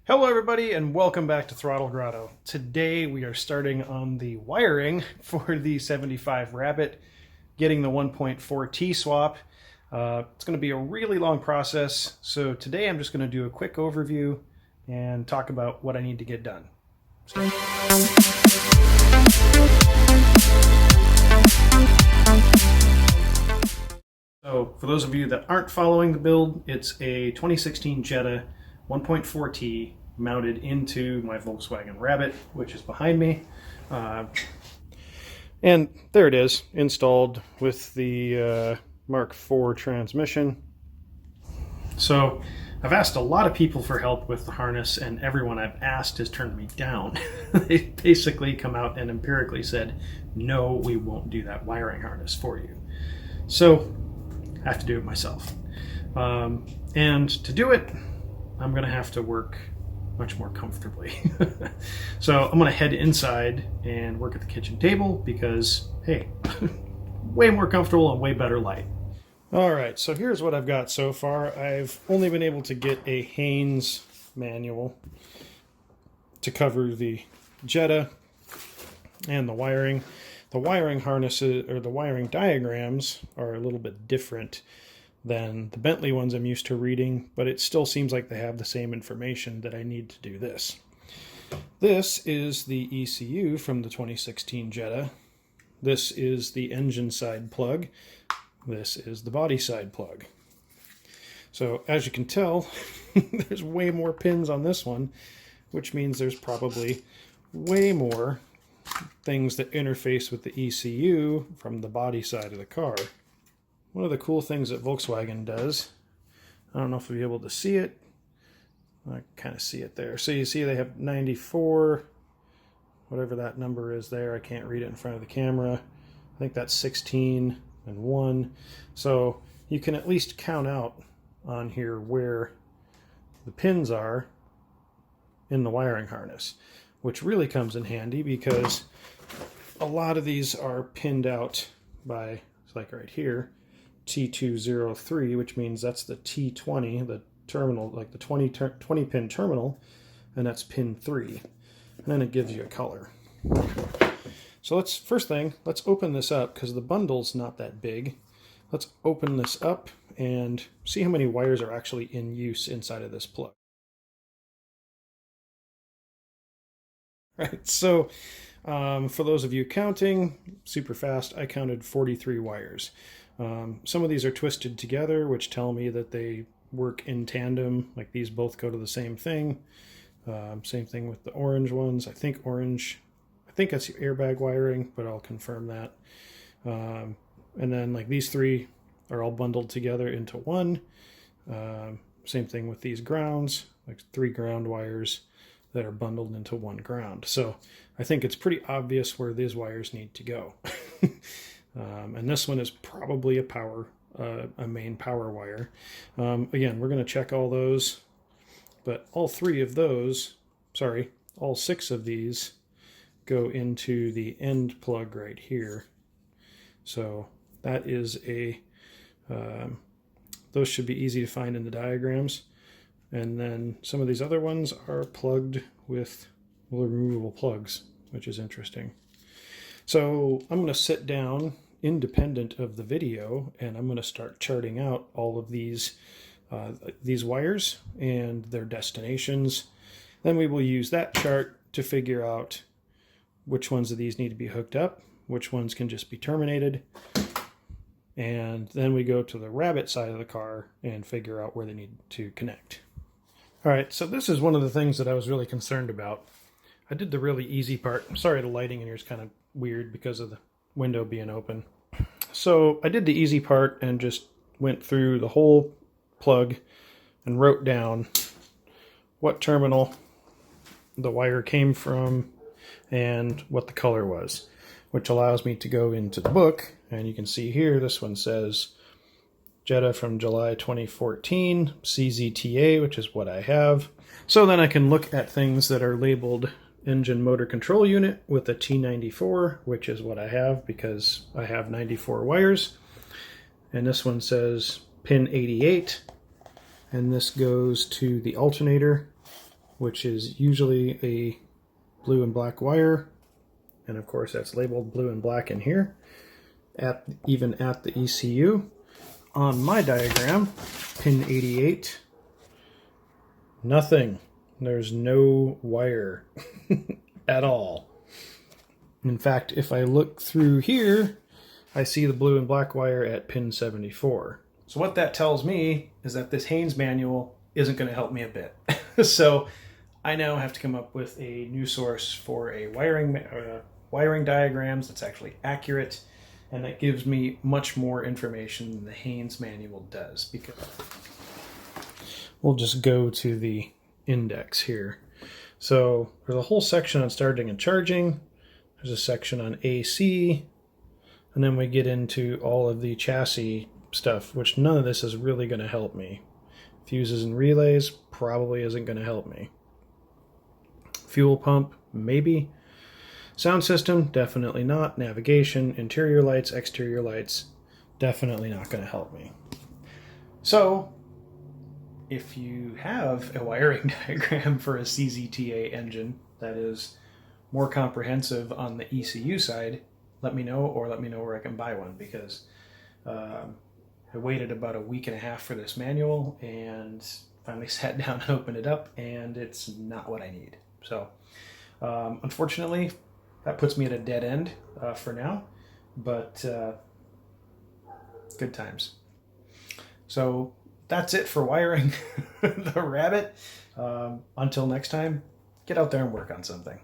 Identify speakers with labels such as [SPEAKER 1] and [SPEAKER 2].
[SPEAKER 1] Hello everybody and welcome back to Throttle Grotto. Today we are starting on the wiring for the 75 Rabbit, getting the 1.4T swap. It's going to be a really long process, so today I'm just going to do a quick overview and talk about what I need to get done. So for those of you that aren't following the build, it's a 2016 Jetta 1.4T mounted into my Volkswagen Rabbit, which is behind me. And there it is, installed with the Mark IV transmission. So I've asked a lot of people for help with the harness, and everyone I've asked has turned me down. They basically come out and empirically said, no, we won't do that wiring harness for you. So I have to do it myself. And to do it, I'm going to have to work much more comfortably. So I'm going to head inside and work at the kitchen table because, hey, way more comfortable and way better light. All right, so here's what I've got so far. I've only been able to get a Haynes manual to cover the Jetta and the wiring. The wiring harnesses, or the wiring diagrams, are a little bit different than the Bentley ones I'm used to reading, but it still seems like they have the same information that I need to do this. This is the ECU from the 2016 Jetta. This is the engine side plug. This is the body side plug. So as you can tell, there's way more pins on this one, which means there's probably way more things that interface with the ECU from the body side of the car. One of the cool things that Volkswagen does, I don't know if you'll be able to see it. I kind of see it there. So you see they have 94, whatever that number is there. I can't read it in front of the camera. I think that's 16 and 1. So you can at least count out on here where the pins are in the wiring harness, which really comes in handy because a lot of these are pinned out by, like right here, T203, which means that's the T20, the terminal, like the 20 pin terminal, and that's pin 3. And then it gives you a color. So first thing, let's open this up because the bundle's not that big. Let's open this up and see how many wires are actually in use inside of this plug. Right, so for those of you counting, super fast, I counted 43 wires. Some of these are twisted together, which tell me that they work in tandem, like these both go to the same thing. Same thing with the orange ones. I think that's airbag wiring, but I'll confirm that. And then like these three are all bundled together into one. Same thing with these grounds, like 3 ground wires that are bundled into 1 ground. So I think it's pretty obvious where these wires need to go. And this one is probably a main power wire. Again, we're going to check all those, but all 6 of these go into the end plug right here. So that is those should be easy to find in the diagrams. And then some of these other ones are plugged with removable plugs, which is interesting. So I'm going to sit down independent of the video and I'm going to start charting out all of these wires and their destinations. Then we will use that chart to figure out which ones of these need to be hooked up, which ones can just be terminated. And then we go to the Rabbit side of the car and figure out where they need to connect. All right, so this is one of the things that I was really concerned about. I did the really easy part. I'm sorry, the lighting in here is kind of weird because of the window being open. So I did the easy part and just went through the whole plug and wrote down what terminal the wire came from and what the color was, which allows me to go into the book. And you can see here, this one says Jetta from July 2014, CZTA, which is what I have. So then I can look at things that are labeled engine motor control unit with a T94, which is what I have because I have 94 wires. And this one says pin 88, and this goes to the alternator which is usually a blue and black wire. And of course that's labeled blue and black in here, even at the ECU. On my diagram, pin 88, nothing. There's no wire at all. In fact, if I look through here, I see the blue and black wire at pin 74. So what that tells me is that this Haynes manual isn't going to help me a bit. So I now have to come up with a new source for a wiring diagrams that's actually accurate, and that gives me much more information than the Haynes manual does, because we'll just go to the index here. So there's a whole section on starting and charging. There's a section on AC, and then we get into all of the chassis stuff, which none of this is really going to help me. Fuses and relays probably isn't going to help me. Fuel pump, maybe. Sound system, definitely not. Navigation, interior lights, exterior lights, definitely not going to help me. So if you have a wiring diagram for a CZTA engine that is more comprehensive on the ECU side, let me know, or let me know where I can buy one, because I waited about a week and a half for this manual and finally sat down and opened it up, and it's not what I need. So unfortunately, that puts me at a dead end for now, but good times. So that's it for wiring the Rabbit. Until next time, get out there and work on something.